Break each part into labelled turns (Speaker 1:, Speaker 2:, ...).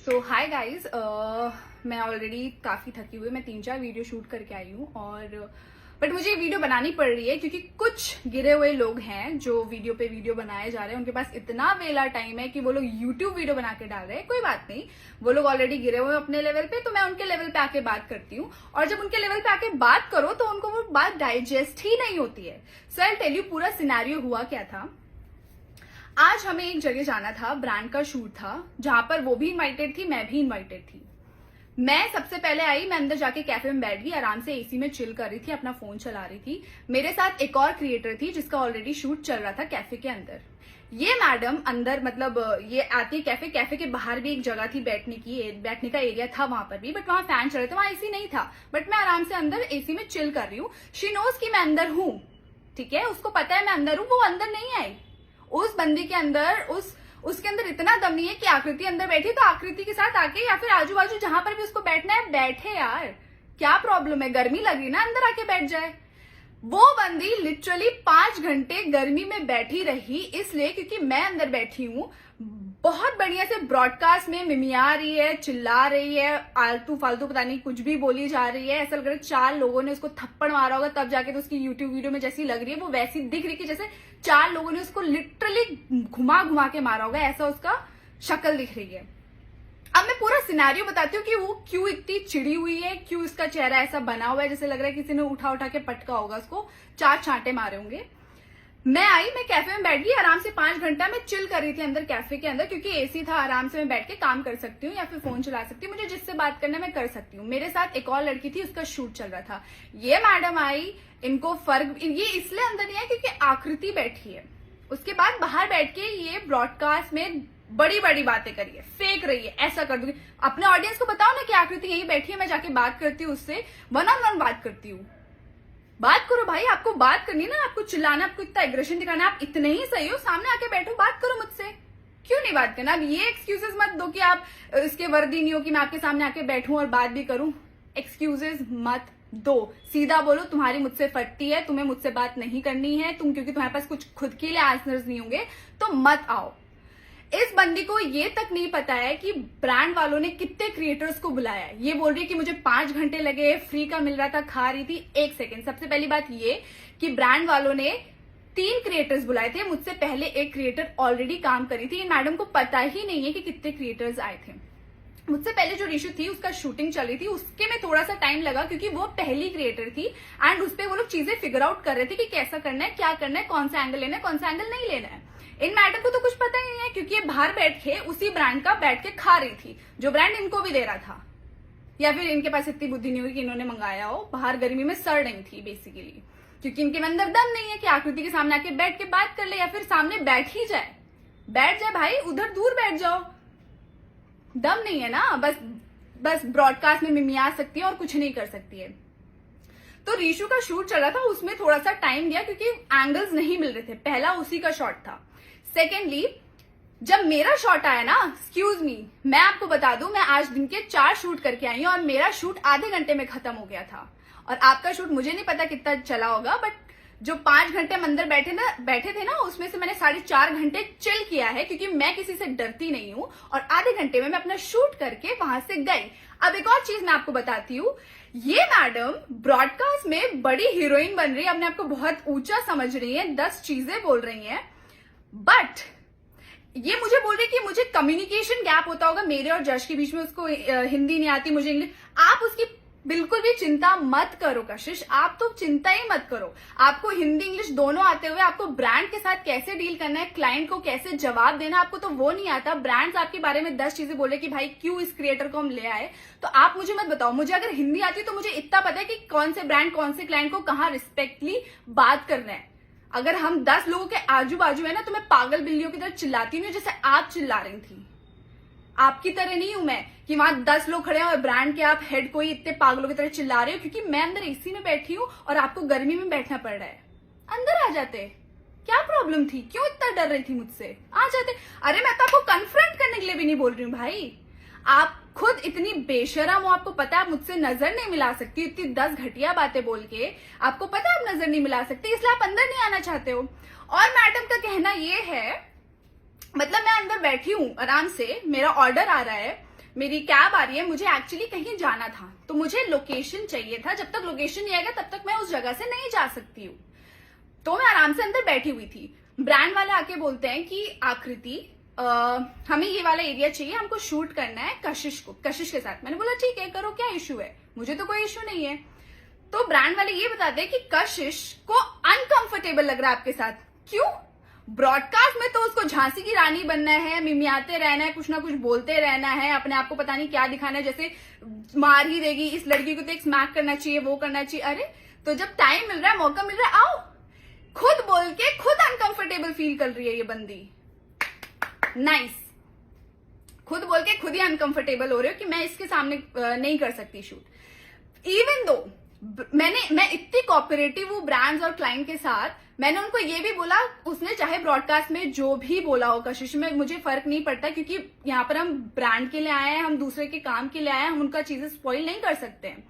Speaker 1: तो hi guys, मैं already काफ़ी थकी हुई, मैं 3-4 वीडियो शूट करके आई हूँ और बट मुझे ये वीडियो बनानी पड़ रही है क्योंकि कुछ गिरे हुए लोग हैं जो वीडियो पे वीडियो बनाए जा रहे हैं। उनके पास इतना वेला टाइम है कि वो लोग यूट्यूब वीडियो बना के डाल रहे हैं। कोई बात नहीं, वो लोग ऑलरेडी गिरे हुए हैं अपने लेवल पे, तो मैं उनके लेवल पे आके बात करती हूँ। और जब उनके लेवल पे आके बात करो तो उनको वो बात डाइजेस्ट ही नहीं होती है। सो आई टेल यू पूरा सिनेरियो हुआ क्या था। आज हमें एक जगह जाना था, ब्रांड का शूट था, जहां पर वो भी इनवाइटेड थी, मैं भी इनवाइटेड थी। मैं सबसे पहले आई, मैं अंदर जाके कैफे में बैठ गई, आराम से एसी में चिल कर रही थी, अपना फोन चला रही थी। मेरे साथ एक और क्रिएटर थी जिसका ऑलरेडी शूट चल रहा था कैफे के अंदर। ये मैडम अंदर मतलब ये आती कैफे के बाहर भी एक जगह थी बैठने का एरिया था वहां पर भी, बट वहां फैन चल रहे थे, वहां एसी नहीं था। बट मैं आराम से अंदर एसी में चिल कर रही हूँ। शी नोज कि मैं अंदर हूँ, ठीक है, उसको पता है मैं अंदर हूँ। वो अंदर नहीं आई। उस बंदी के अंदर उसके अंदर इतना दम नहीं है कि आकृति अंदर बैठी तो आकृति के साथ आके या फिर आजू बाजू जहां पर भी उसको बैठना है बैठे। यार क्या प्रॉब्लम है, गर्मी लग रही ना, अंदर आके बैठ जाए। वो बंदी लिटरली 5 घंटे गर्मी में बैठी रही, इसलिए क्योंकि मैं अंदर बैठी हूँ। बहुत बढ़िया से ब्रॉडकास्ट में मिमिया रही है, चिल्ला रही है, आलतू फालतू पता नहीं कुछ भी बोली जा रही है। ऐसा लग रहा है 4 लोगों ने उसको थप्पड़ मारा होगा तब जाके तो उसकी यूट्यूब वीडियो में जैसी लग रही है वो वैसी दिख रही है जैसे 4 लोगों ने उसको लिटरली घुमा घुमा के मारा होगा, ऐसा उसका शक्ल दिख रही है। अब मैं पूरा सिनेरियो बताती हूँ कि वो क्यों इतनी चिड़ी हुई है, क्यों इसका चेहरा ऐसा बना हुआ है जैसे लग रहा है किसी ने उठा उठा के पटका होगा, उसको 4 छांटे मारे होंगे। मैं आई, मैं कैफे में बैठ गई, आराम से 5 घंटा मैं चिल कर रही थी अंदर कैफे के अंदर, क्योंकि एसी था, आराम से मैं बैठ के काम कर सकती हूँ या फिर फोन चला सकती हूँ, मुझे जिससे बात करना मैं कर सकती हूँ। मेरे साथ एक और लड़की थी, उसका शूट चल रहा था। ये मैडम आई, इनको फर्क ये इसलिए अंदर नहीं है क्योंकि आकृति बैठी है। उसके बाद बाहर बैठ के ये ब्रॉडकास्ट में बड़ी बड़ी बातें करिए, फेंक रही है, ऐसा कर दूंगी। अपने ऑडियंस को बताओ ना कि आकृति यही बैठी है, मैं जाके बात करती हूँ उससे, 1-on-1 बात करती हूँ। बात करो भाई, आपको बात करनी है ना, आपको चिल्लाना, आपको इतना एग्रेशन दिखाना, आप इतने ही सही हो, सामने आके बैठो, बात करो मुझसे। क्यों नहीं बात करना? अब ये एक्सक्यूजेस मत दो कि आप इसके वर्दी नहीं हो कि मैं आपके सामने आके बैठूं और बात भी करूं। एक्सक्यूजेस मत दो, सीधा बोलो तुम्हारी मुझसे फटती है, तुम्हें मुझसे बात नहीं करनी है, क्योंकि तुम्हारे पास कुछ खुद के लिए आंसर्स नहीं होंगे तो मत आओ। इस बंदी को ये तक नहीं पता है कि ब्रांड वालों ने कितने क्रिएटर्स को बुलाया है। ये बोल रही है कि मुझे 5 घंटे लगे, फ्री का मिल रहा था, खा रही थी। 1 सेकेंड, सबसे पहली बात ये कि ब्रांड वालों ने 3 क्रिएटर्स बुलाए थे, मुझसे पहले एक क्रिएटर ऑलरेडी काम करी थी। मैडम को पता ही नहीं है कि कितने क्रिएटर्स आए थे। मुझसे पहले जो रीशु थी उसका शूटिंग चल रही थी, उसके में थोड़ा सा टाइम लगा क्योंकि वो पहली क्रिएटर थी एंड उस पर वो लोग चीजें फिगर आउट कर रहे थे कि कैसा करना है, क्या करना है, कौन सा एंगल लेना है, कौन सा एंगल नहीं लेना है। इन मैडम को तो कुछ पता ही नहीं है क्योंकि ये बाहर बैठ के उसी ब्रांड का बैठ के खा रही थी जो ब्रांड इनको भी दे रहा था, या फिर इनके पास इतनी बुद्धि नहीं हुई कि इन्होंने मंगाया हो। बाहर गर्मी में सड़ रही थी बेसिकली, क्योंकि इनके अंदर दम नहीं है कि आकृति के सामने आके बैठ के बात कर ले या फिर सामने बैठ ही जाए। बैठ जाए भाई, उधर दूर बैठ जाओ, दम नहीं है ना, बस ब्रॉडकास्ट में मिमिया सकती है और कुछ नहीं कर सकती है। तो रीशु का शूट चला था, उसमें थोड़ा सा टाइम दिया क्योंकि एंगल्स नहीं मिल रहे थे। पहला उसी का शॉट था। सेकेंडली जब मेरा शॉट आया ना, एक्सक्यूज मी, मैं आपको बता दूं, मैं आज दिन के 4 शूट करके आई हूं और मेरा शूट आधे घंटे में खत्म हो गया था। और आपका शूट मुझे नहीं पता कितना चला होगा, बट जो 5 घंटे हम अंदर बैठे थे ना, उसमें से मैंने 4.5 घंटे चिल किया है क्योंकि मैं किसी से डरती नहीं हूं। और आधे घंटे में मैं अपना शूट करके वहां से गई। अब एक और चीज मैं आपको बताती हूँ, ये मैडम ब्रॉडकास्ट में बड़ी हीरोइन बन रही है, अपने आपको बहुत ऊंचा समझ रही है, 10 चीजें बोल रही है, बट ये मुझे बोल रही है कि मुझे कम्युनिकेशन गैप होता होगा मेरे और जश के बीच में, उसको हिंदी नहीं आती, मुझे इंग्लिश। आप उसकी बिल्कुल भी चिंता मत करो कशिश, आप तो चिंता ही मत करो। आपको हिंदी इंग्लिश दोनों आते हुए आपको ब्रांड के साथ कैसे डील करना है, क्लाइंट को कैसे जवाब देना, आपको तो वो नहीं आता। ब्रांड्स आपके बारे में 10 चीजें बोले कि भाई क्यों इस क्रिएटर को हम ले आए, तो आप मुझे मत बताओ। मुझे अगर हिंदी आती तो मुझे इतना पता है कि कौन से ब्रांड कौन से क्लाइंट को कहाँ रिस्पेक्टली बात करना है। अगर हम 10 लोगों के आजू बाजू है ना, तो मैं पागल बिल्लियों की तरह चिल्लाती नहीं जैसे आप चिल्ला रही थी। आपकी तरह नहीं हूं मैं कि वहां 10 लोग खड़े हैं और ब्रांड के आप हेड कोई इतने पागलों की तरह चिल्ला रहे हो, क्योंकि मैं अंदर एसी में बैठी हूं और आपको गर्मी में बैठना पड़ रहा है। अंदर आ जाते, क्या प्रॉब्लम थी, क्यों इतना डर रही थी मुझसे, आ जाते। अरे मैं तो आपको कन्फ्रंट करने के लिए भी नहीं बोल रही हूँ भाई, आप खुद इतनी बेशरम हो, आपको पता है आप मुझसे नजर नहीं मिला सकती, इतनी 10 घटिया बातें बोल के आपको पता है आप नजर नहीं मिला सकती, इसलिए आप अंदर नहीं आना चाहते हो। और मैडम का कहना ये है, मतलब मैं अंदर बैठी हूं आराम से, मेरा ऑर्डर आ रहा है, मेरी कैब आ रही है, मुझे एक्चुअली कहीं जाना था, तो मुझे लोकेशन चाहिए था। जब तक लोकेशन नहीं आएगा तब तक मैं उस जगह से नहीं जा सकती हूँ। तो मैं आराम से अंदर बैठी हुई थी। ब्रांड वाले आके बोलते हैं कि आकृति हमें ये वाला एरिया चाहिए, हमको शूट करना है कशिश के साथ। मैंने बोला ठीक है, करो, क्या इशू है, मुझे तो कोई इशू नहीं है। तो ब्रांड वाले ये बताते हैं कि कशिश को अनकंफर्टेबल लग रहा है आपके साथ। क्यों? ब्रॉडकास्ट में तो उसको झांसी की रानी बनना है, मिमियाते रहना है, कुछ ना कुछ बोलते रहना है, अपने आप को पता नहीं क्या दिखाना है, जैसे मार ही देगी इस लड़की को, तो एक स्मैक करना चाहिए, वो करना चाहिए। अरे तो जब टाइम मिल रहा है, मौका मिल रहा है, आओ। खुद बोल के खुद अनकंफर्टेबल फील कर रही है ये बंदी। नाइस। खुद बोल के खुद ही अनकंफर्टेबल हो रहे हो कि मैं इसके सामने नहीं कर सकती शूट। इवन दो मैं इतनी कोऑपरेटिव हूँ ब्रांड्स और क्लाइंट के साथ, मैंने उनको ये भी बोला, उसने चाहे ब्रॉडकास्ट में जो भी बोला हो कशिश में, मुझे फर्क नहीं पड़ता, क्योंकि यहाँ पर हम ब्रांड के लिए आए हैं, हम दूसरे के काम के लिए आए हैं, हम उनका चीजें स्पॉइल नहीं कर सकते हैं।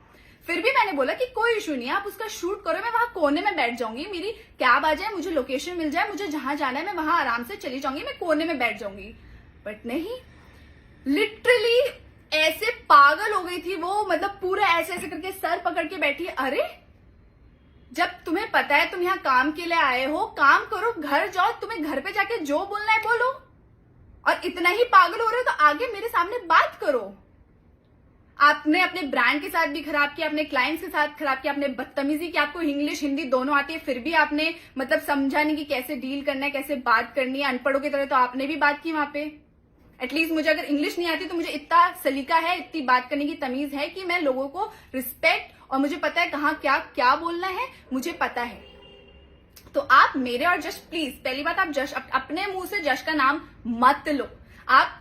Speaker 1: फिर भी मैंने बोला कि कोई इशू नहीं है, आप उसका शूट करो, मैं वहां कोने में बैठ जाऊंगी, मेरी कैब आ जाए, मुझे लोकेशन मिल जाए, मुझे जहां जाना है मैं वहां आराम से चली जाऊंगी, मैं कोने में बैठ जाऊंगी। बट नहीं, लिटरली ऐसे पागल हो गई थी वो, मतलब पूरा ऐसे ऐसे करके सर पकड़ के बैठी। अरे जब तुम्हें पता है तुम यहाँ काम के लिए आए हो, काम करो, घर जाओ, तुम्हें घर पे जाके जो बोलना है बोलो। और इतना ही पागल हो रहे हो तो आगे मेरे सामने बात करो। आपने अपने ब्रांड के साथ भी खराब किया, अपने क्लाइंट्स के साथ खराब किया, आपने बदतमीजी की, आपको इंग्लिश हिंदी दोनों आती है, फिर भी आपने मतलब समझा नहीं कि कैसे डील करना है, कैसे बात करनी है। अनपढ़ों की तरह तो आपने भी बात की वहां पे। एटलीस्ट मुझे अगर इंग्लिश नहीं आती तो मुझे इतना सलीका है, इतनी बात करने की तमीज है कि मैं लोगों को रिस्पेक्ट, और मुझे पता है कहाँ क्या क्या बोलना है, मुझे पता है। तो आप मेरे और जश, प्लीज पहली बात, आप जश अपने मुंह से जश का नाम मत लो। आप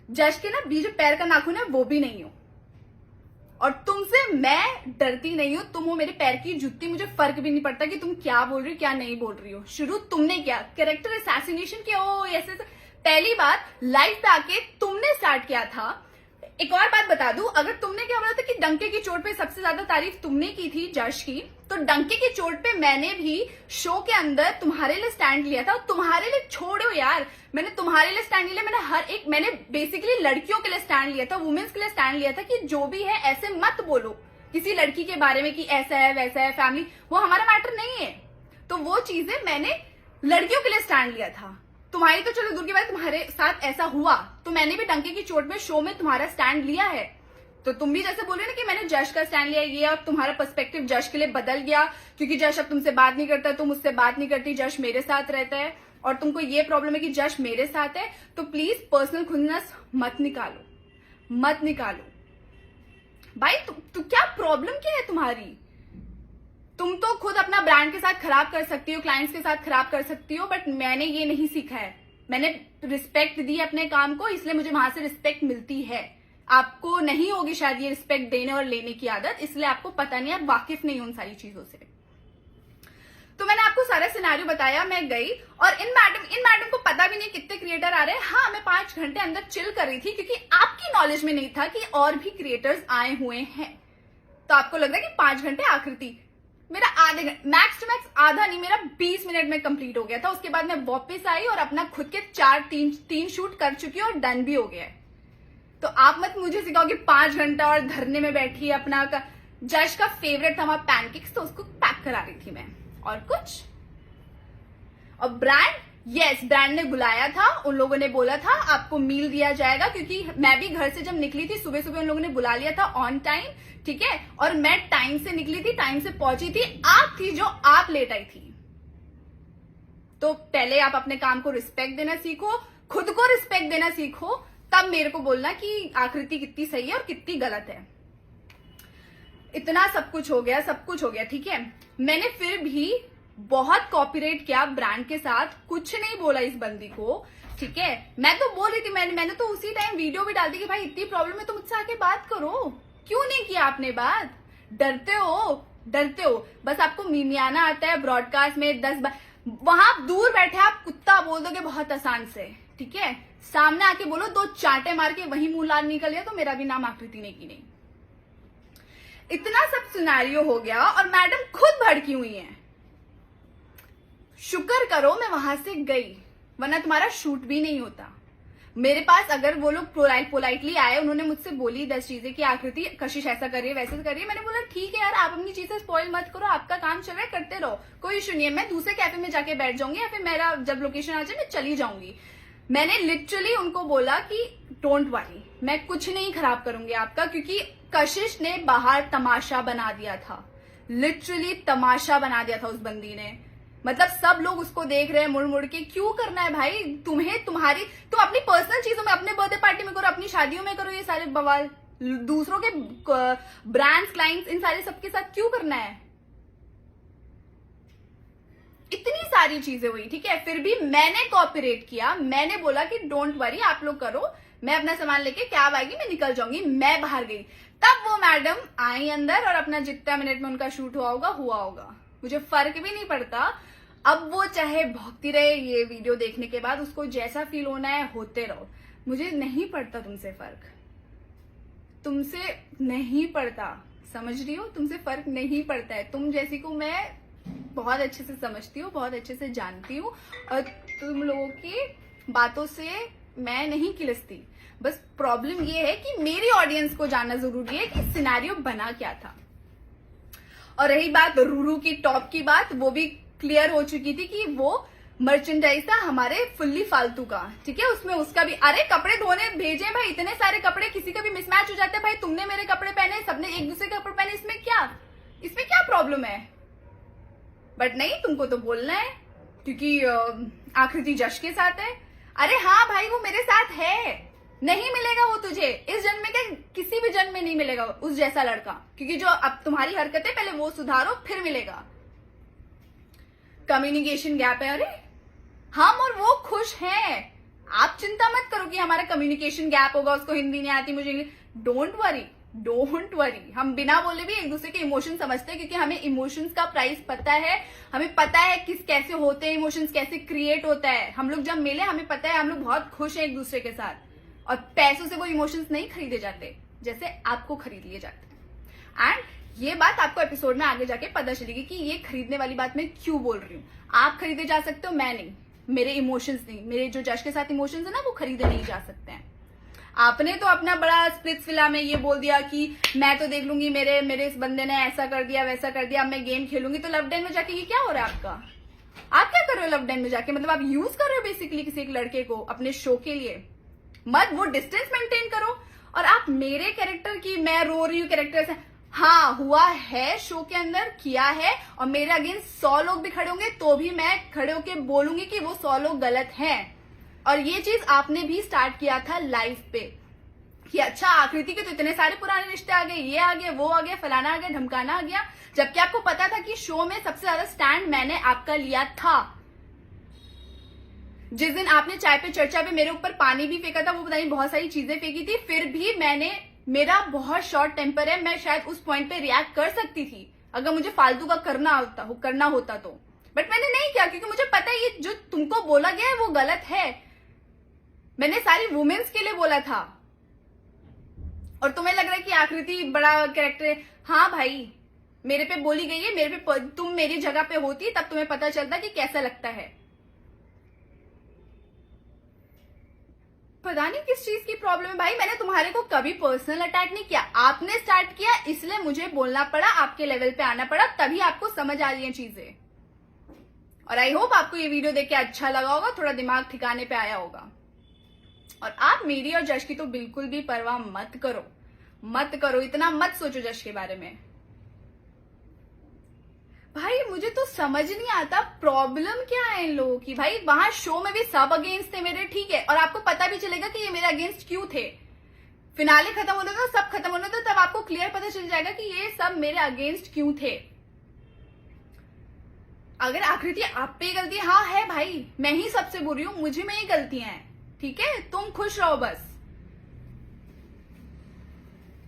Speaker 1: जश के ना बीच पैर का नाखून है वो भी नहीं हो, और तुमसे मैं डरती नहीं हूं। तुम हो मेरे पैर की जुत्ती, मुझे फर्क भी नहीं पड़ता कि तुम क्या बोल रही हो क्या नहीं बोल रही हो। शुरू तुमने किया, कैरेक्टर असैसिनेशन किया, ओ ऐसे। पहली बात, लाइफ पे आके तुमने स्टार्ट किया था। एक और बात बता दूं, अगर तुमने क्या बोला था कि डंके की चोट पे सबसे ज्यादा तारीफ तुमने की थी जश की, तो डंके की चोट पे मैंने भी शो के अंदर तुम्हारे लिए स्टैंड लिया था। और तुम्हारे लिए छोड़ो यार, मैंने तुम्हारे लिए स्टैंड लिया, मैंने बेसिकली लड़कियों के लिए स्टैंड लिया था, वुमेन्स के लिए स्टैंड लिया था कि जो भी है ऐसे मत बोलो किसी लड़की के बारे में कि ऐसा है वैसा है, फैमिली, वो हमारा मैटर नहीं है। तो वो चीजें मैंने लड़कियों के लिए स्टैंड लिया था। तुम्हारी तो चलो दूर की बात, तुम्हारे साथ ऐसा हुआ तो मैंने भी डंके की चोट में शो में तुम्हारा स्टैंड लिया है। तो तुम भी जैसे बोले ना कि मैंने जश का स्टैंड लिया, ये अब तुम्हारा पर्सपेक्टिव जश के लिए बदल गया, क्योंकि जश अब तुमसे बात नहीं करता, तुम उससे बात नहीं करती, जश मेरे साथ रहता है, और तुमको ये प्रॉब्लम है कि जश मेरे साथ है। तो प्लीज पर्सनल खुन्नस मत निकालो भाई। तू क्या प्रॉब्लम क्या है तुम्हारी? तुम तो खुद अपना ब्रांड के साथ खराब कर सकती हो, क्लाइंट्स के साथ खराब कर सकती हो, बट मैंने ये नहीं सीखा है। मैंने रिस्पेक्ट दी अपने काम को, इसलिए मुझे वहां से रिस्पेक्ट मिलती है। आपको नहीं होगी शायद ये रिस्पेक्ट देने और लेने की आदत, इसलिए आपको पता नहीं, आप वाकिफ नहीं हो उन सारी चीजों से। तो मैंने आपको सारा सिनेरियो बताया, मैं गई, और इन मैडम को पता भी नहीं कितने क्रिएटर आ रहे हैं। हाँ, मैं 5 घंटे अंदर चिल कर रही थी, क्योंकि आपकी नॉलेज में नहीं था कि और भी क्रिएटर्स आए हुए हैं। तो आपको लग रहा है कि 5 घंटे आकृति, मेरा आधे घंटे, मैक्स टू मैक्स आधा नहीं, मेरा 20 मिनट में कंप्लीट हो गया था। उसके बाद मैं वापस आई और अपना खुद के 3 शूट कर चुकी हूँ और डन भी हो गया है। तो आप मत मुझे सिखाओ कि 5 घंटा और धरने में बैठी अपना जश का फेवरेट था वहां पैनकेक्स, तो उसको पैक करा रही थी मैं, और कुछ। और ब्रांड ने बुलाया था, उन लोगों ने बोला था आपको मील दिया जाएगा, क्योंकि मैं भी घर से जब निकली थी सुबह सुबह उन लोगों ने बुला लिया था ऑन टाइम, ठीक है, और मैं टाइम से निकली थी, टाइम से पहुंची थी। आप थी जो आप लेट आई थी। तो पहले आप अपने काम को रिस्पेक्ट देना सीखो, खुद को रिस्पेक्ट देना सीखो, तब मेरे को बोलना कि आकृति कितनी सही है और कितनी गलत है। इतना सब कुछ हो गया, ठीक है। मैंने फिर भी बहुत कॉपीरेट किया ब्रांड के साथ, कुछ नहीं बोला इस बंदी को, ठीक है। मैं तो बोल रही थी, मैंने तो उसी टाइम वीडियो भी डाल दी कि भाई इतनी प्रॉब्लम है तो मुझसे आके बात करो। क्यों नहीं किया आपने बात? डरते हो, बस आपको मिमियाना आता है ब्रॉडकास्ट में 10 बार, वहां दूर बैठे आप कुत्ता बोल दोगे बहुत आसान से, ठीक है। सामने आके बोलो, 2 चांटे मार के वही मुंह लाल निकल गया तो मेरा भी नाम आकृति नहीं की नहीं। इतना सब सिनेरियो हो गया और मैडम खुद भड़की हुई है। शुक्र करो मैं वहां से गई, वरना तुम्हारा शूट भी नहीं होता। मेरे पास अगर वो लोग पोलाइटली आए, उन्होंने मुझसे बोली 10 चीजें कि आकृति कशिश ऐसा करिए वैसे करिए, मैंने बोला ठीक है यार, आप अपनी चीजें स्पॉइल मत करो, आपका काम चल रहा है करते रहो, कोई इशू नहीं है, मैं दूसरे कैफे में जाके बैठ जाऊंगी या फिर मेरा जब लोकेशन आ जाए मैं चली जाऊंगी। मैंने लिटरली उनको बोला कि डोंट वरी, मैं कुछ नहीं खराब करूंगी आपका, क्योंकि कशिश ने बाहर तमाशा बना दिया था, लिटरली तमाशा बना दिया था उस बंदी ने। मतलब सब लोग उसको देख रहे हैं मुड़ मुड़ के, क्यों करना है भाई तुम्हें, तुम अपनी पर्सनल चीजों में, अपने बर्थडे पार्टी में करो, अपनी शादियों में करो ये सारे बवाल, दूसरों के ब्रांड्स, क्लाइंट्स, इन सारे सबके साथ क्यों करना है। इतनी सारी चीजें हुई, ठीक है, फिर भी मैंने कोऑपरेट किया, मैंने बोला कि डोंट वरी आप लोग करो, मैं अपना सामान लेके कैब आएगी मैं निकल जाऊंगी। मैं बाहर गई, तब वो मैडम आई अंदर और अपना जितना मिनट में उनका शूट हुआ होगा, मुझे फर्क भी नहीं पड़ता। अब वो चाहे भौंकती रहे ये वीडियो देखने के बाद, उसको जैसा फील होना है होते रहो, मुझे नहीं पड़ता तुमसे फर्क, तुमसे नहीं पड़ता, समझ रही हो, तुमसे फर्क नहीं पड़ता है। तुम जैसी को मैं बहुत अच्छे से समझती हूँ, बहुत अच्छे से जानती हूँ, और तुम लोगों की बातों से मैं नहीं किलसती। बस प्रॉब्लम ये है कि मेरी ऑडियंस को जानना जरूरी है कि सिनेरियो बना क्या था। और रही बात रूरू की टॉप की बात, वो भी क्लियर हो चुकी थी कि वो मर्चेंडाइज था हमारे फुल्ली फालतू का, ठीक है, उसमें उसका भी, अरे कपड़े धोने भेजे भाई, इतने सारे कपड़े, किसी का भी मिसमैच हो जाता है भाई, तुमने मेरे कपड़े पहने, सबने एक दूसरे के कपड़े पहने, इसमें क्या प्रॉब्लम है। बट नहीं, तुमको तो बोलना है क्योंकि आकृति जश के साथ है। अरे हाँ भाई, वो मेरे साथ है, नहीं मिलेगा वो तुझे इस जन्म में, क्या किसी भी जन्म में नहीं मिलेगा उस जैसा लड़का, क्योंकि जो अब तुम्हारी हरकतें पहले वो सुधारो फिर मिलेगा। कम्युनिकेशन गैप है, अरे हम और वो खुश हैं, आप चिंता मत करो कि हमारा कम्युनिकेशन गैप होगा, उसको हिंदी नहीं आती मुझे इंग्लिश, डोंट वरी, हम बिना बोले भी एक दूसरे के इमोशन समझते हैं, क्योंकि हमें इमोशंस का प्राइस पता है, हमें पता है कैसे होते हैं इमोशंस, कैसे क्रिएट होता है। हम लोग जब मिले हमें पता है, हम लोग बहुत खुश हैं एक दूसरे के साथ, और पैसों से वो इमोशंस नहीं खरीदे जाते जैसे आपको खरीद लिए जाते। एंड ये बात आपको एपिसोड में आगे जाके पता चलेगी कि ये खरीदने वाली बात मैं क्यों बोल रही हूँ। आप खरीदे जा सकते हो, मैं नहीं, मेरे इमोशंस नहीं, मेरे जो जश के साथ इमोशंस है ना वो खरीदे नहीं जा सकते हैं। आपने तो अपना बड़ा स्प्लिट्स विला में ये बोल दिया कि मैं तो देख लूंगी, मेरे इस बंदे ने ऐसा कर दिया वैसा कर दिया, अब मैं गेम खेलूंगी। तो लव डेन में जाके ये क्या हो रहा है आपका, आप क्या कर रहे हो लव डेन में जाके, मतलब आप यूज कर रहे हो बेसिकली किसी एक लड़के को अपने शो के लिए। मत वो डिस्टेंस मेंटेन करो। और आप मेरे कैरेक्टर की, मैं रो रही हूँ कैरेक्टर से, हाँ हुआ है शो के अंदर, किया है, और मेरे अगेंस्ट 100 लोग भी खड़े होंगे तो भी मैं खड़े होके बोलूंगी कि वो 100 लोग गलत हैं। और ये चीज आपने भी स्टार्ट किया था लाइव पे कि अच्छा आकृति के तो इतने सारे पुराने रिश्ते आ गए, ये आ गए, वो आ गया, फलाना आ गया, धमकाना आ गया, जबकि आपको पता था कि शो में सबसे ज्यादा स्टैंड मैंने आपका लिया था। जिस दिन आपने चाय पे चर्चा पे मेरे ऊपर पानी भी फेंका था, वो पता नहीं बहुत सारी चीजें फेंकी थी, फिर भी मेरा बहुत शॉर्ट टेम्पर है, मैं शायद उस पॉइंट पे रिएक्ट कर सकती थी अगर मुझे फालतू का करना होता तो, बट मैंने नहीं किया, क्योंकि मुझे पता है ये जो तुमको बोला गया है वो गलत है। मैंने सारी वुमेन्स के लिए बोला था, और तुम्हें लग रहा है कि आकृति बड़ा कैरेक्टर है। हाँ भाई, मेरे पे बोली गई है, मेरे पे, तुम मेरी जगह पे होती तब तुम्हें पता चलता कि कैसा लगता है। पता नहीं किस चीज की प्रॉब्लम है भाई, मैंने तुम्हारे को कभी पर्सनल अटैक नहीं किया, आपने स्टार्ट किया इसलिए मुझे बोलना पड़ा, आपके लेवल पे आना पड़ा, तभी आपको समझ आ रही है चीजें। और आई होप आपको ये वीडियो देख के अच्छा लगा होगा, थोड़ा दिमाग ठिकाने पे आया होगा। और आप मेरी और जश की तो बिल्कुल भी परवाह मत करो, इतना मत सोचो जश के बारे में। भाई मुझे तो समझ नहीं आता प्रॉब्लम क्या है इन लोगों की। भाई वहां शो में भी सब अगेंस्ट थे मेरे, ठीक है, और आपको पता भी चलेगा कि ये मेरे अगेंस्ट क्यों थे। फिनाले खत्म होने दो, सब खत्म होने दो, तब आपको क्लियर पता चल जाएगा कि ये सब मेरे अगेंस्ट क्यों थे। अगर आकृति आप पे गलती, हाँ है भाई, मैं ही सबसे बुरी हूं, मुझे में ही गलतियां हैं, ठीक है, तुम खुश रहो बस।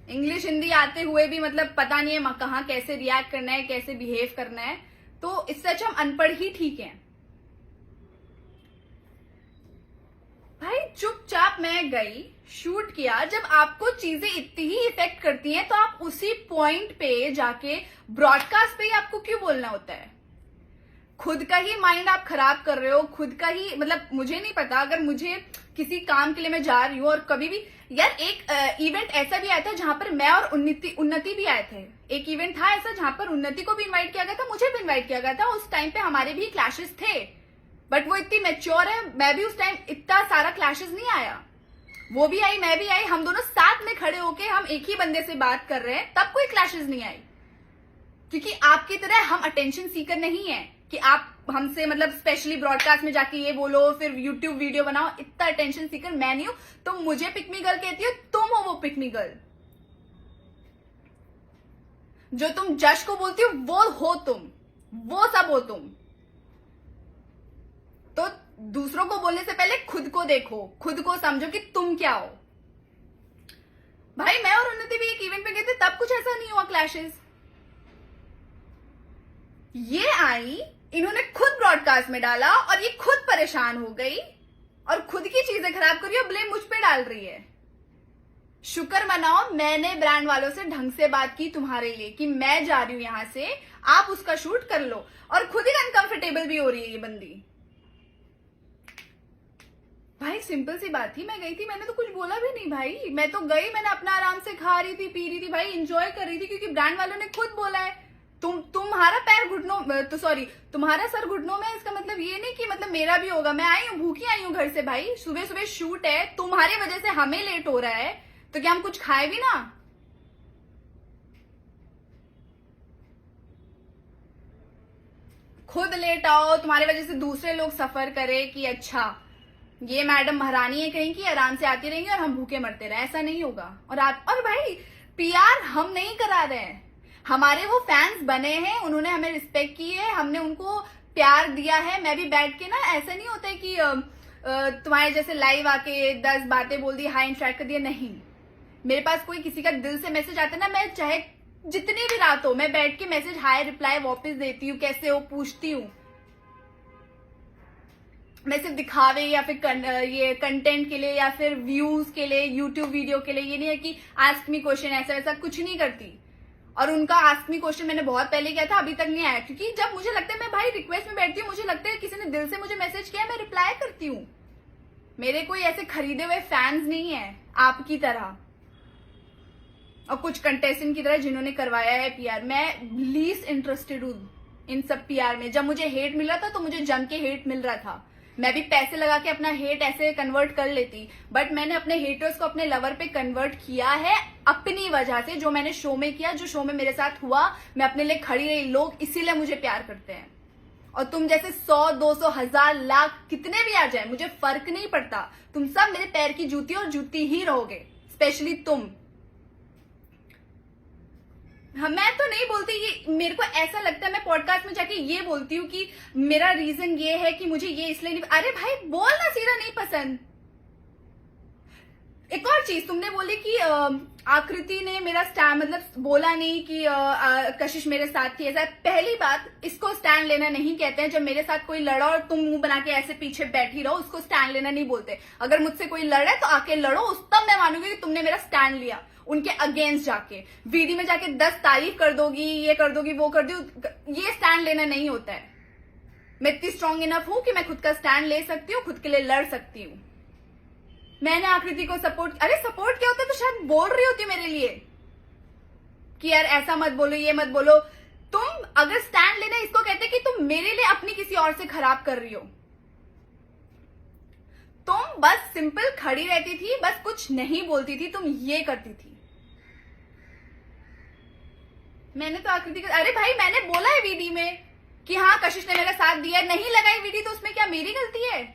Speaker 1: इंग्लिश हिंदी आते हुए भी मतलब पता नहीं है कहाँ कैसे रिएक्ट करना है, कैसे बिहेव करना है, तो इससे अच्छा हम अनपढ़ ही ठीक है। भाई चुपचाप मैं गई, शूट किया, जब आपको चीजें इतनी ही इफेक्ट करती हैं तो आप उसी पॉइंट पे जाके ब्रॉडकास्ट पे ही आपको क्यों बोलना होता है। खुद का ही माइंड आप खराब कर रहे हो, खुद का ही, मतलब मुझे नहीं पता, अगर मुझे किसी काम के लिए मैं जा रही हूँ और कभी भी यार, एक इवेंट ऐसा भी आया था जहां पर मैं और उन्नति भी आए थे। एक इवेंट था ऐसा जहां पर उन्नति को भी इनवाइट किया गया था, मुझे भी इनवाइट किया गया था। उस टाइम पे हमारे भी क्लैशेस थे, बट वो इतनी मैच्योर है, मैं भी उस टाइम इतना सारा क्लैशेस नहीं आया। वो भी आई, मैं भी आई, हम दोनों साथ में खड़े होके हम एक ही बंदे से बात कर रहे हैं, तब कोई क्लैशेस नहीं आई। क्योंकि आपकी तरह हम अटेंशन सीकर नहीं है कि आप हमसे मतलब स्पेशली ब्रॉडकास्ट में जाके ये बोलो, फिर यूट्यूब वीडियो बनाओ। इतना अटेंशन सीकर मैं नहीं हूं। तुम मुझे पिक मी गर्ल कहती हो, तुम हो वो पिक मी गर्ल। जो तुम जश को बोलती हो वो हो तुम, वो सब हो तुम। तो दूसरों को बोलने से पहले खुद को देखो, खुद को समझो कि तुम क्या हो। भाई मैं और उन्नति भी एक इवेंट पे गए थे, तब कुछ ऐसा नहीं हुआ क्लैशेस। ये आई, इन्होंने खुद ब्रॉडकास्ट में डाला और ये खुद परेशान हो गई और खुद की चीजें खराब करी और ब्लेम मुझ पे डाल रही है। शुक्र मनाओ मैंने ब्रांड वालों से ढंग से बात की तुम्हारे लिए कि मैं जा रही हूं यहां से, आप उसका शूट कर लो। और खुद ही अनकंफर्टेबल भी हो रही है ये बंदी। भाई सिंपल सी बात थी, मैं गई थी, मैंने तो कुछ बोला भी नहीं भाई। मैं तो गई, मैंने अपना आराम से खा रही थी, पी रही थी भाई, एंजॉय कर रही थी, क्योंकि ब्रांड वालों ने खुद बोला है तुम्हारा पैर घुटनों, तो सॉरी तुम्हारा सर घुटनों में। इसका मतलब ये नहीं कि मतलब मेरा भी होगा। मैं आई हूँ, भूखी आई हूँ घर से भाई, सुबह सुबह शूट है, तुम्हारी वजह से हमें लेट हो रहा है, तो क्या हम कुछ खाए भी ना? खुद लेट आओ, तुम्हारी वजह से दूसरे लोग सफर करे कि अच्छा ये मैडम महारानी है कहीं की, आराम से आती रहेंगी और हम भूखे मरते रहे। ऐसा नहीं होगा। और भाई पीआर हम नहीं करा रहे हैं, हमारे वो फैंस बने हैं, उन्होंने हमें रिस्पेक्ट की है, हमने उनको प्यार दिया है। मैं भी बैठ के ना, ऐसा नहीं होता है कि तुम्हारे जैसे लाइव आके 10 बातें बोल दी, हाई इंटरेक्ट कर दिया, नहीं। मेरे पास कोई किसी का दिल से मैसेज आता है ना, मैं चाहे जितनी भी रात हो, मैं बैठ के मैसेज हाई रिप्लाई वापस देती हूँ, कैसे हो पूछती हूँ। मैं सिर्फ दिखावे या फिर ये कंटेंट के लिए या फिर व्यूज के लिए, यूट्यूब वीडियो के लिए, ये नहीं है कि आस्क मी क्वेश्चन ऐसा वैसा कुछ नहीं करती। और उनका आस्क मी क्वेश्चन मैंने बहुत पहले किया था, अभी तक नहीं आया। क्योंकि जब मुझे लगता है, मैं भाई रिक्वेस्ट में बैठती हूँ, मुझे लगता है किसी ने दिल से मुझे मैसेज किया, मैं रिप्लाई करती हूँ। मेरे कोई ऐसे खरीदे हुए फैंस नहीं है आपकी तरह और कुछ कंटेस्टेंट की तरह जिन्होंने करवाया है पीआर। मैं लीस्ट इंटरेस्टेड हूँ इन सब पीआर में। जब मुझे हेट मिल रहा था तो मुझे जम के हेट मिल रहा था, मैं भी पैसे लगा के अपना हेट ऐसे कन्वर्ट कर लेती, बट मैंने अपने हेटर्स को अपने लवर पे कन्वर्ट किया है अपनी वजह से। जो मैंने शो में किया, जो शो में मेरे साथ हुआ, मैं अपने लिए खड़ी रही, लोग इसीलिए मुझे प्यार करते हैं। और तुम जैसे 100, 200, 1000, लाख कितने भी आ जाए, मुझे फर्क नहीं पड़ता। तुम सब मेरे पैर की जूती और जूती ही रहोगे, स्पेशली तुम। हाँ, मैं तो नहीं बोलती, ये मेरे को ऐसा लगता है, मैं पॉडकास्ट में जाके ये बोलती हूँ कि मेरा रीजन ये है कि मुझे ये इसलिए नहीं। अरे भाई बोलना सीधा नहीं पसंद। एक और चीज तुमने बोली कि आकृति ने मेरा स्टैंड मतलब बोला नहीं कि कशिश मेरे साथ थी। ऐसा पहली बात, इसको स्टैंड लेना नहीं कहते हैं। जब मेरे साथ कोई लड़ा और तुम मुंह बना के ऐसे पीछे बैठी रहो, उसको स्टैंड लेना नहीं बोलते। अगर मुझसे कोई लड़ा है तो आके लड़ो, उस तब मैं मानूंगी कि तुमने मेरा स्टैंड लिया। उनके अगेंस्ट जाके वीडियो में जाके 10 तारीफ कर दोगी, ये कर दोगी, वो कर दोगी, ये स्टैंड लेना नहीं होता है। मैं इतनी स्ट्रांग इनफ हूं कि मैं खुद का स्टैंड ले सकती हूँ, खुद के लिए लड़ सकती हूँ। मैंने आकृति को सपोर्ट, अरे सपोर्ट क्या होता है, तो शायद बोल रही होती मेरे लिए कि यार ऐसा मत बोलो, ये मत बोलो। तुम अगर स्टैंड लेना इसको कहते कि तुम मेरे लिए अपनी किसी और से खराब कर रही हो। तुम बस सिंपल खड़ी रहती थी, बस कुछ नहीं बोलती थी, तुम ये करती थी। मैंने तो आकृति को, अरे भाई मैंने बोला है वीडियो में कि हाँ कशिश ने मेरा साथ दिया है, नहीं लगाई वीडियो तो उसमें क्या मेरी गलती है?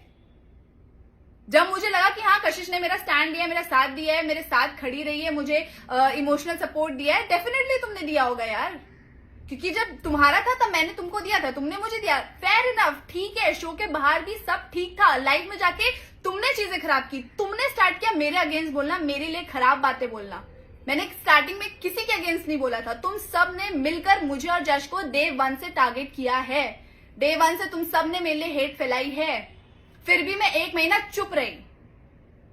Speaker 1: जब मुझे लगा कि हाँ कशिश ने मेरा स्टैंड दिया है, मेरा साथ दिया है, मेरे साथ खड़ी रही है, मुझे इमोशनल सपोर्ट दिया है, डेफिनेटली तुमने दिया होगा यार। क्योंकि जब तुम्हारा था तब मैंने तुमको दिया था, तुमने मुझे दिया, फेयर इनफ, ठीक है। शो के बाहर भी सब ठीक था, लाइव में जाके तुमने चीजें खराब की, तुमने स्टार्ट किया मेरे अगेंस्ट बोलना, मेरे लिए खराब बातें बोलना। मैंने स्टार्टिंग में किसी के अगेंस्ट नहीं बोला था। तुम सब ने मिलकर मुझे और जश को डे 1 से टारगेट किया है। डे 1 से तुम सब ने मेरे लिए हेट फैलाई है। फिर भी मैं 1 महीना चुप रही,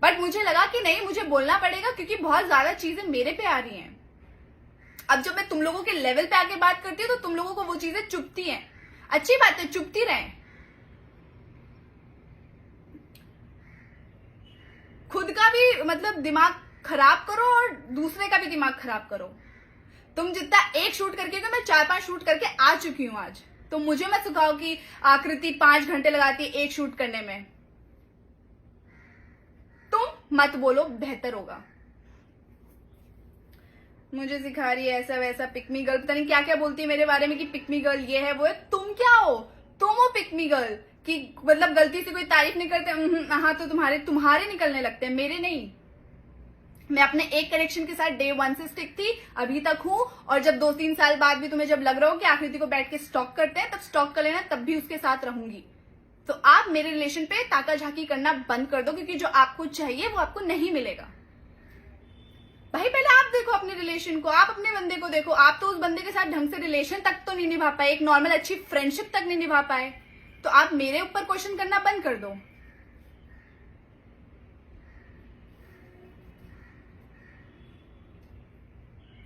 Speaker 1: बट मुझे लगा कि नहीं मुझे बोलना पड़ेगा क्योंकि बहुत ज्यादा चीजें मेरे पे आ रही हैं। अब जब मैं तुम लोगों के लेवल पे आके बात करती हूँ तो तुम लोगों को वो चीजें चुभती हैं। अच्छी बात है, चुपती रहें। खुद का भी मतलब दिमाग खराब करो और दूसरे का भी दिमाग खराब करो। तुम जितना एक शूट करके गए, मैं 4-5 शूट करके आ चुकी हूं आज। तो मुझे मत सिखाओ कि आकृति 5 घंटे लगाती है एक शूट करने में। तुम मत बोलो, बेहतर होगा। मुझे सिखा रही है ऐसा वैसा, पिकमी गर्ल, पता नहीं क्या क्या बोलती है मेरे बारे में कि पिकमी गर्ल ये है वो है। तुम क्या हो? तुम हो पिकमी गर्ल कि मतलब गलती से कोई तारीफ नहीं करते, हाँ तो तुम्हारे निकलने लगते हैं, मेरे नहीं। मैं अपने एक करेक्शन के साथ डे 1 से स्टिक थी, अभी तक हूं। और जब 2-3 साल बाद भी तुम्हें जब लग रहा हो कि आकृति को बैठ के स्टॉक करते हैं, तब स्टॉक कर लेना, तब भी उसके साथ रहूंगी। तो आप मेरे रिलेशन पे ताका झाकी करना बंद कर दो, क्योंकि जो आपको चाहिए वो आपको नहीं मिलेगा। भाई पहले आप देखो अपने रिलेशन को, आप अपने बंदे को देखो। आप तो उस बंदे के साथ ढंग से रिलेशन तक तो नहीं निभा पाए, एक नॉर्मल अच्छी फ्रेंडशिप तक नहीं निभा पाए। तो आप मेरे ऊपर क्वेश्चन करना बंद कर दो।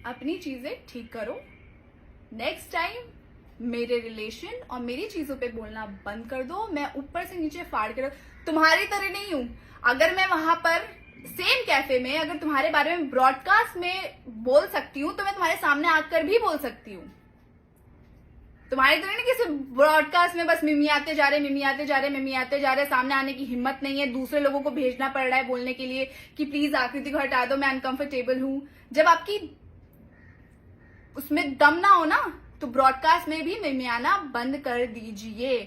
Speaker 1: अपनी चीजें ठीक करो। नेक्स्ट टाइम मेरे रिलेशन और मेरी चीजों पे बोलना बंद कर दो। मैं ऊपर से नीचे फाड़ कर तुम्हारी तरह नहीं हूं। अगर मैं वहां पर सेम कैफे में अगर तुम्हारे बारे में ब्रॉडकास्ट में बोल सकती हूँ, तो मैं तुम्हारे सामने आकर भी बोल सकती हूँ। तुम्हारी तरह नहीं किसी ब्रॉडकास्ट में बस मिमियाते जा रहे, सामने आने की हिम्मत नहीं है। दूसरे लोगों को भेजना पड़ रहा है बोलने के लिए कि प्लीज आकृति को हटा दो, मैं अनकंफर्टेबल हूं। जब आपकी उसमें दम ना हो ना, तो ब्रॉडकास्ट में भी मिमियाना बंद कर दीजिए।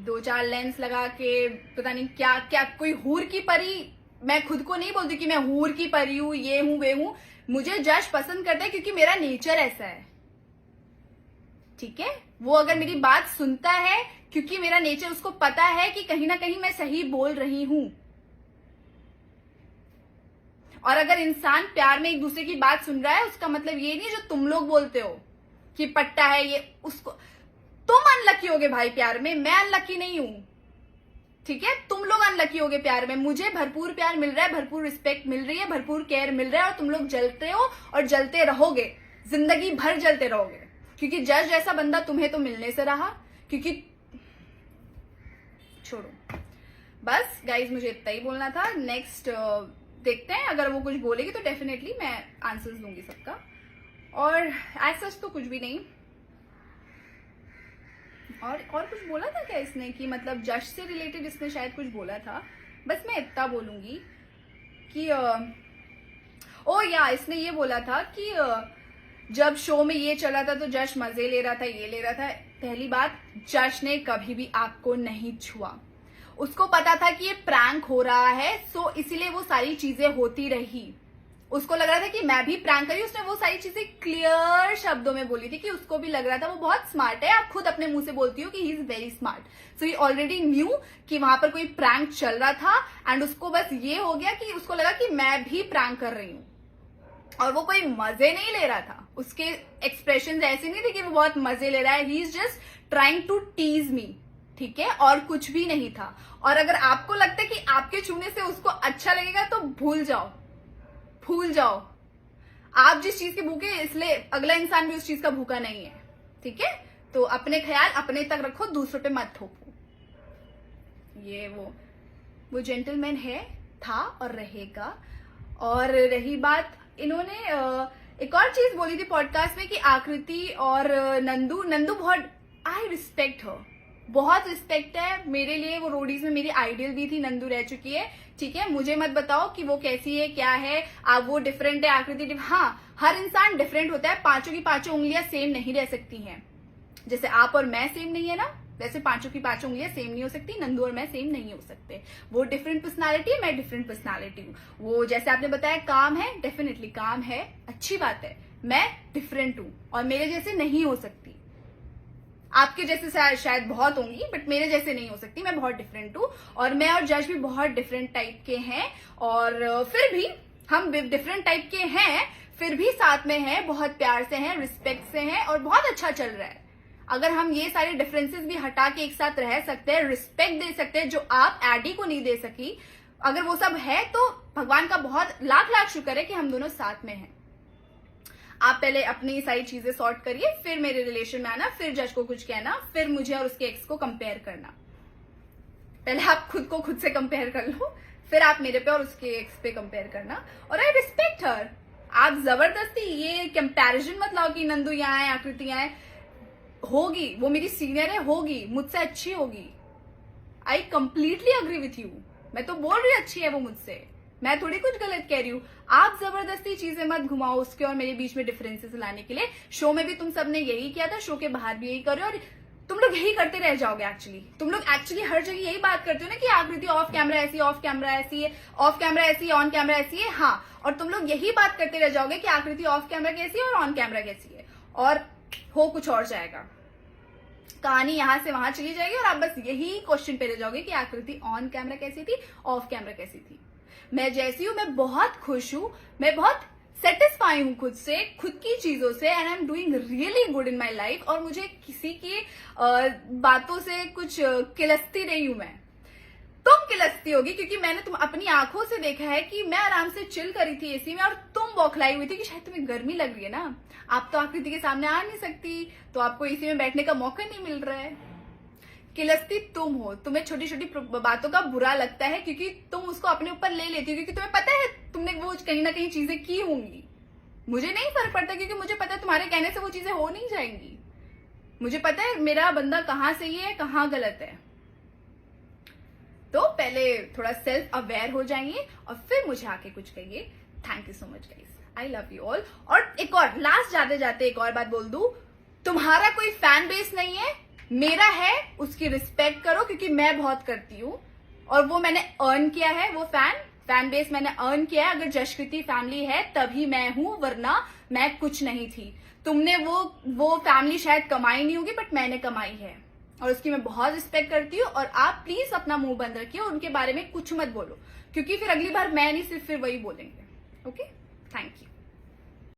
Speaker 1: दो चार लेंस लगा के पता नहीं क्या क्या, कोई हूर की परी। मैं खुद को नहीं बोलती कि मैं हूर की परी हूं, ये हूं वे हूं। मुझे जज पसंद करता है क्योंकि मेरा नेचर ऐसा है, ठीक है। वो अगर मेरी बात सुनता है क्योंकि मेरा नेचर उसको पता है कि कहीं ना कहीं मैं सही बोल रही हूं। और अगर इंसान प्यार में एक दूसरे की बात सुन रहा है, उसका मतलब ये नहीं जो तुम लोग बोलते हो कि पट्टा है ये उसको। तुम अनलकी होगे भाई प्यार में, मैं अनलकी नहीं हूं, ठीक है। तुम लोग अनलकी होगे प्यार में। मुझे भरपूर प्यार मिल रहा है, भरपूर रिस्पेक्ट मिल रही है, भरपूर केयर मिल रहा है, और तुम लोग जलते हो और जलते रहोगे, जिंदगी भर जलते रहोगे। क्योंकि जज जैसा बंदा तुम्हें तो मिलने से रहा। क्योंकि छोड़ो, बस गाइज मुझे इतना ही बोलना था। नेक्स्ट देखते हैं, अगर वो कुछ बोलेगी तो डेफिनेटली मैं आंसर्स दूंगी सबका। और एज सच तो कुछ भी नहीं। और कुछ बोला था क्या इसने कि मतलब जज से रिलेटेड इसने शायद कुछ बोला था। बस मैं इतना बोलूंगी कि इसने ये बोला था कि जब शो में ये चला था तो जश मजे ले रहा था, ये ले रहा था। पहली बात, जश ने कभी भी आपको नहीं छुआ। उसको पता था कि ये प्रैंक हो रहा है, सो इसीलिए वो सारी चीजें होती रही। उसको लग रहा था कि मैं भी प्रैंक करी। उसने वो सारी चीजें क्लियर शब्दों में बोली थी कि उसको भी लग रहा था वो बहुत स्मार्ट है। आप खुद अपने मुंह से बोलती हो कि he is very smart. So he already knew कि वहां पर कोई प्रैंक चल रहा था, एंड उसको बस ये हो गया कि उसको लगा कि मैं भी प्रैंक कर रही हूं। और वो कोई मजे नहीं ले रहा था। उसके एक्सप्रेशन ऐसे नहीं थे कि वो बहुत मजे ले रहा है। He is just trying to tease me, ठीक है, और कुछ भी नहीं था। और अगर आपको लगता है कि आपके छूने से उसको अच्छा लगेगा तो भूल जाओ। आप जिस चीज के भूखे, इसलिए अगला इंसान भी उस चीज का भूखा नहीं है, ठीक है। तो अपने ख्याल अपने तक रखो, दूसरों पे मत थोपो। ये वो जेंटलमैन है, था और रहेगा। और रही बात, इन्होंने एक और चीज बोली थी पॉडकास्ट में कि आकृति और नंदू बहुत, आई रिस्पेक्ट हर, बहुत रिस्पेक्ट है मेरे लिए। वो रोडीज में मेरी आइडियल भी थी, नंदू रह चुकी है, ठीक है। मुझे मत बताओ कि वो कैसी है, क्या है। आप वो डिफरेंट है, आकृति हाँ, हर इंसान डिफरेंट होता है। पांचों की पांचों उंगलियां सेम नहीं रह सकती हैं। जैसे आप और मैं सेम नहीं है ना, वैसे पांचों की पांचों उंगलियां सेम नहीं हो सकती। नंदू और मैं सेम नहीं हो सकते। वो डिफरेंट पर्सनालिटी है, मैं डिफरेंट पर्सनालिटी हूँ। वो जैसे आपने बताया काम है, डेफिनेटली काम है, अच्छी बात है। मैं डिफरेंट हूँ और मेरे जैसे नहीं हो सकती। आपके जैसे शायद बहुत होंगी, बट मेरे जैसे नहीं हो सकती। मैं बहुत डिफरेंट हूँ, और मैं और जज भी बहुत डिफरेंट टाइप के हैं। और फिर भी हम डिफरेंट टाइप के हैं, फिर भी साथ में हैं, बहुत प्यार से हैं, रिस्पेक्ट से हैं, और बहुत अच्छा चल रहा है। अगर हम ये सारे डिफरेंसेस भी हटा के एक साथ रह सकते हैं, रिस्पेक्ट दे सकते हैं, जो आप एडी को नहीं दे सकी, अगर वो सब है तो भगवान का बहुत लाख लाख शुक्र है कि हम दोनों साथ में हैं। आप पहले अपनी सारी चीजें सॉर्ट करिए, फिर मेरे रिलेशन में आना, फिर जज को कुछ कहना, फिर मुझे और उसके एक्स को कंपेयर करना। पहले आप खुद को खुद से कंपेयर कर लो, फिर आप मेरे पे और उसके एक्स पे कंपेयर करना। और आई रिस्पेक्ट हर। आप जबरदस्ती ये कंपैरिजन मत लाओ कि नंदू यहाँ है, आकृति यहाँ है। होगी, वो मेरी सीनियर है, होगी, मुझसे अच्छी होगी। I completely agree with you. मैं तो बोल रही अच्छी है वो मुझसे, मैं थोड़ी कुछ गलत कह रही हूँ। आप जबरदस्ती चीजें मत घुमाओ उसके और मेरे बीच में डिफरेंसेस लाने के लिए। शो में भी तुम सबने यही किया था, शो के बाहर भी यही करो, और तुम लोग यही करते रह जाओगे। एक्चुअली तुम लोग हर जगह यही बात करते हो ना कि आकृति ऑफ कैमरा ऐसी, ऑफ कैमरा ऐसी है, ऑफ कैमरा ऐसी है, ऑन कैमरा ऐसी है। हाँ, और तुम लोग यही बात करते रह जाओगे कि आकृति ऑफ कैमरा कैसी है और ऑन कैमरा कैसी है, और हो कुछ और जाएगा। कहानी यहां से वहां चली जाएगी और आप बस यही क्वेश्चन पे रह जाओगे कि आकृति ऑन कैमरा कैसी थी, ऑफ कैमरा कैसी थी। मैं जैसी हूं, मैं बहुत खुश हूं, मैं बहुत सेटिस्फाई हूं खुद से, खुद की चीजों से, and I am doing really good in my life. और मुझे किसी की बातों से कुछ किलसती नहीं हूं मैं। तुम किलसती होगी क्योंकि मैंने तुम अपनी आंखों से देखा है कि मैं आराम से चिल करी थी एसी में और तुम बौखलाई हुई थी कि शायद तुम्हें गर्मी लग रही है ना, आप तो आकृति के सामने आ नहीं सकती, तो आपको एसी में बैठने का मौका नहीं मिल रहा है। किलसती तुम हो, तुम्हें छोटी छोटी बातों का बुरा लगता है क्योंकि तुम उसको अपने ऊपर ले लेती हो, क्योंकि तुम्हें पता है तुमने वो कहीं ना कहीं चीजें की होंगी। मुझे नहीं फर्क पड़ता क्योंकि मुझे पता है तुम्हारे कहने से वो चीजें हो नहीं जाएंगी। मुझे पता है मेरा बंदा कहाँ सही है, कहाँ गलत है। तो पहले थोड़ा सेल्फ अवेयर हो जाइए और फिर मुझे आके कुछ कहिए। Thank you so much guys, I love you all. और एक और लास्ट जाते जाते एक और बात बोल दूं, तुम्हारा कोई फैन बेस नहीं है, मेरा है, उसकी रिस्पेक्ट करो क्योंकि मैं बहुत करती हूँ और वो मैंने अर्न किया है। वो फैन बेस मैंने अर्न किया है। अगर जशकृति फैमिली है तभी मैं हूं, वरना मैं कुछ नहीं थी। तुमने वो फैमिली शायद कमाई नहीं होगी, बट मैंने कमाई है और उसकी मैं बहुत रिस्पेक्ट करती हूँ। और आप प्लीज अपना मुंह बंद रखिए, उनके बारे में कुछ मत बोलो क्योंकि फिर अगली बार मैं नहीं, सिर्फ फिर वही बोलेंगे। ओके।